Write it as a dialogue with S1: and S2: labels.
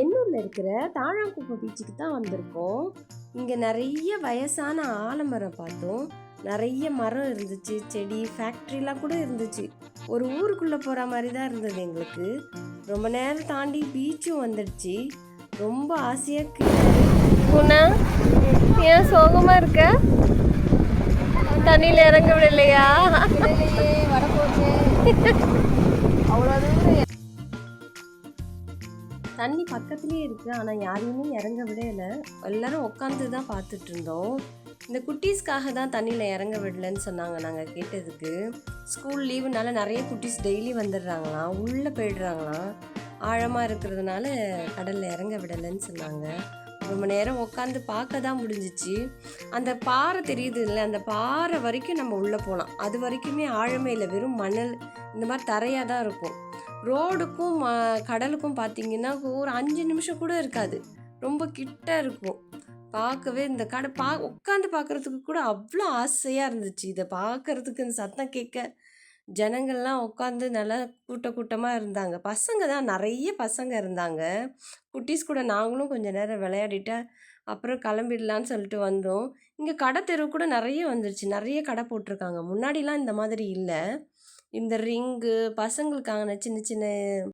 S1: எண்ணூரில் இருக்கிற தாழாங்குப்பம் பீச்சுக்கு தான் வந்திருக்கோம். இங்கே நிறைய வயசான ஆலமரம் பார்த்தோம். நிறைய மரம் இருந்துச்சு, செடி, ஃபேக்ட்ரிலாம் கூட இருந்துச்சு. ஒரு ஊருக்குள்ளே போகிற மாதிரி தான் இருந்தது எங்களுக்கு. ரொம்ப நேரம் தாண்டி பீச்சும் வந்துடுச்சு. ரொம்ப ஆசையாக
S2: குணா, ஏன் சோகமாக இருக்க? தண்ணியில் இறங்க விடலையா?
S3: வட போச்சு. அவ்வளோ தூரம்
S1: தண்ணி பக்கத்துலேயே இருக்குது, ஆனால் யாரையுமே இறங்க விடல. எல்லாரும் உட்காந்து தான் பார்த்துட்டு இருந்தோம். இந்த குட்டீஸ்க்காக தான் தண்ணியில் இறங்க விடலன்னு சொன்னாங்க. நாங்கள் கேட்டதுக்கு ஸ்கூல் லீவுனால நிறைய குட்டீஸ் டெய்லி வந்துடுறாங்களாம், உள்ளே போயிடுறாங்களாம். ஆழமாக இருக்கிறதுனால கடலில் இறங்க விடலைன்னு சொன்னாங்க. ரொம்ப நேரம் உட்காந்து பார்க்க தான் முடிஞ்சிச்சு. அந்த பாறை தெரியுது இல்லை, அந்த பாறை வரைக்கும் நம்ம உள்ளே போகலாம். அது வரைக்குமே ஆழமே இல்லை, வெறும் மணல் இந்த மாதிரி தரையாக தான் இருக்கும். ரோடுக்கும் கடலுக்கும் பார்த்தீங்கன்னா ஒரு 5 நிமிஷம் கூட இருக்காது, ரொம்ப கிட்ட இருக்கும். பார்க்கவே இந்த கடை உட்காந்து பார்க்குறதுக்கு கூட அவ்வளோ ஆசையாக இருந்துச்சு. இதை பார்க்குறதுக்கு இந்த சத்தம் கேட்க ஜனங்கள்லாம் உட்காந்து நல்லா கூட்டமாக இருந்தாங்க. பசங்க தான், நிறைய பசங்க இருந்தாங்க. குட்டீஸ் கூட நாங்களும் கொஞ்சம் நேரம் விளையாடிட்டு அப்புறம் கிளம்பிடலான்னு சொல்லிட்டு வந்தோம். இங்கே கடை தெரு கூட நிறைய வந்துருச்சு, நிறைய கடை போட்டிருக்காங்க. முன்னாடிலாம் இந்த மாதிரி இல்லை. இந்த ரிங்கு, பசங்களுக்கான சின்ன சின்ன